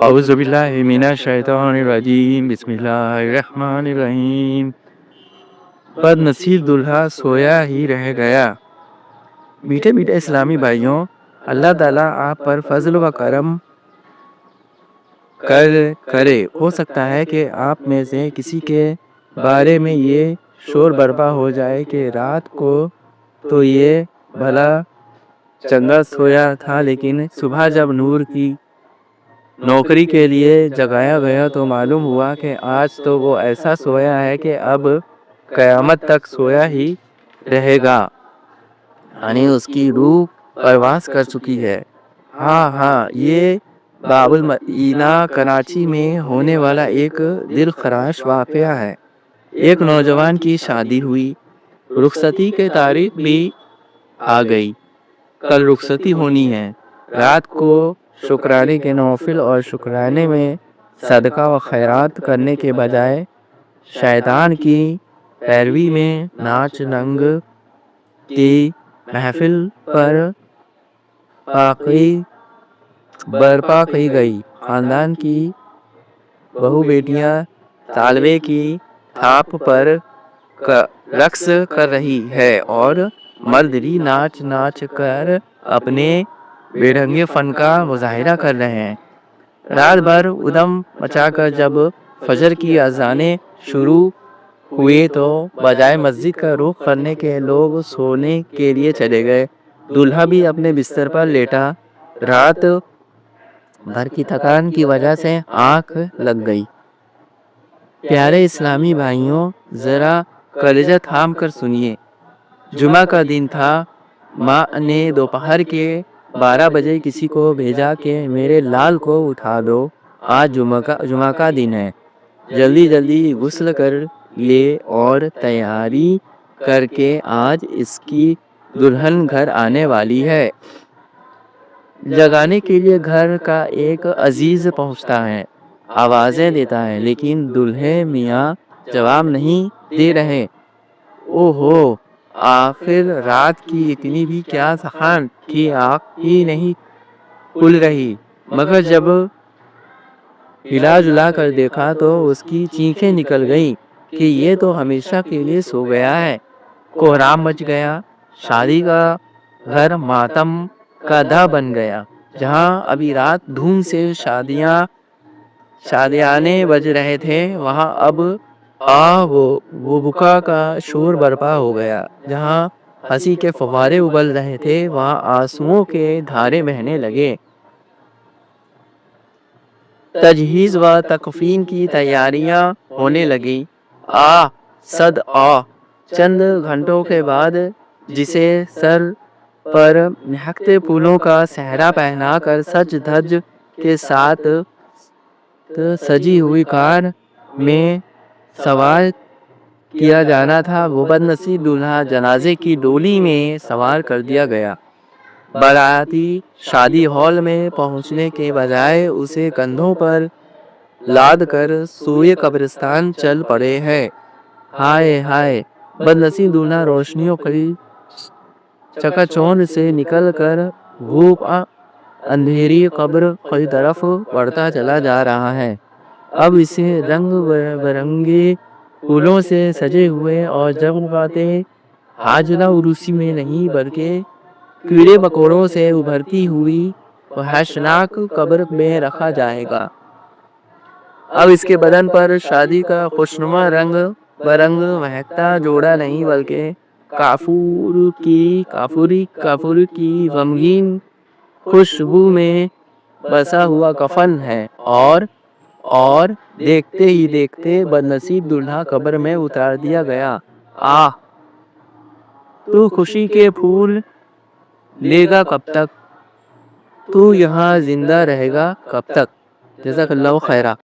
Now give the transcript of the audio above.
اعوذ باللہ من الشیطان الرجیم، بسم اللہ الرحمن الرحیم۔ بد نصیب دلہا سویا ہی رہ گیا۔ میٹھے میٹھے اسلامی بھائیوں، اللہ تعالیٰ آپ پر فضل و کرم کرے۔ ہو سکتا ہے کہ آپ میں سے کسی کے بارے میں یہ شور برپا ہو جائے کہ رات کو تو یہ بھلا چنگا سویا تھا، لیکن صبح جب نور کی نوکری کے لیے جگایا گیا تو معلوم ہوا کہ آج تو وہ ایسا سویا ہے کہ اب قیامت تک سویا ہی رہے گا، یعنی اس کی روح پرواز کر چکی ہے۔ ہاں، یہ باب المدینہ کراچی میں ہونے والا ایک دل خراش واقعہ ہے۔ ایک نوجوان کی شادی ہوئی، رخصتی کی تاریخ بھی آ گئی، کل رخصتی ہونی ہے۔ رات کو شکرانے کے نوافل اور شکرانے میں صدقہ و خیرات کرنے کے بجائے شیطان کی پیروی میں ناچ رنگ کی محفل پر برپا کی گئی۔ خاندان کی بہو بیٹیاں تالوے کی تھاپ پر رقص کر رہی ہے اور مرد بھی ناچ کر اپنے بے رنگے فن کا مظاہرہ کر رہے ہیں۔ رات بھر ادھم مچا کر جب فجر کی اذانیں شروع ہوئی تو بجائے مسجد کا رخ کرنے کے لوگ سونے کے لیے چلے گئے۔ دولہا بھی اپنے بستر پر لیٹا، رات بھر کی تھکان کی وجہ سے آنکھ لگ گئی۔ پیارے اسلامی بھائیوں، ذرا کلیجہ تھام کر سنیے۔ جمعہ کا دن تھا۔ ماں نے دوپہر کے 12 بجے کسی کو بھیجا کہ میرے لال کو اٹھا دو، آج جمعہ کا دن ہے، جلدی غسل کر لے اور تیاری کر کے آج اس کی دلہن گھر آنے والی ہے۔ جگانے کے لیے گھر کا ایک عزیز پہنچتا ہے، آوازیں دیتا ہے، لیکن دولہے میاں جواب نہیں دے رہے۔ اوہو، آخر رات کی اتنی بھی کیا تھکان کہ آنکھ ہی نہیں کھل رہی، مگر جب ہلا جلا کر دیکھا تو اس کی چیخیں نکل گئیں کہ یہ تو ہمیشہ کے لیے سو گیا ہے۔ کوہرام مچ گیا، شادی کا گھر ماتم کا دہ بن گیا۔ جہاں ابھی رات دھوم سے شادیانے بج رہے تھے، وہاں اب وہ بکا کا شور برپا ہو گیا۔ جہاں ہنسی کے فوارے ابل رہے تھے، وہاں آنسوؤں کے دھارے بہنے لگے۔ تجہیز و تکفین کی تیاریاں ہونے لگیں۔ چند گھنٹوں کے بعد جسے سر پر مہکتے پھولوں کا سہرا پہنا کر سج دھج کے ساتھ سجی ہوئی کار میں سوار کیا جانا تھا، وہ بد نصیب دولہا جنازے کی ڈولی میں سوار کر دیا گیا۔ باراتی شادی ہال میں پہنچنے کے بجائے اسے کندھوں پر لاد کر سوئے قبرستان چل پڑے ہیں۔ ہائے، بد نصیب دولہا روشنیوں کی چکا چوند سے نکل کر گھوپ اندھیری قبر کی طرف بڑھتا چلا جا رہا ہے۔ اب اسے رنگ برنگے پھولوں سے سجے ہوئے اور جگمگاتے حاجلہ عروسی میں نہیں بلکہ کیڑے مکوڑوں سے ابھرتی ہوئی وحشتناک قبر میں رکھا جائے گا۔ اب اس کے بدن پر شادی کا خوشنما رنگ برنگ مہکتا جوڑا نہیں بلکہ کافور کی غمگین خوشبو میں بسا ہوا کفن ہے، اور دیکھتے ہی دیکھتے بد نصیب دولہا قبر میں اتار دیا گیا۔ تو خوشی کے پھول لے گا کب تک؟ تو یہاں زندہ رہے گا کب تک؟ جزاک اللہ خیرہ۔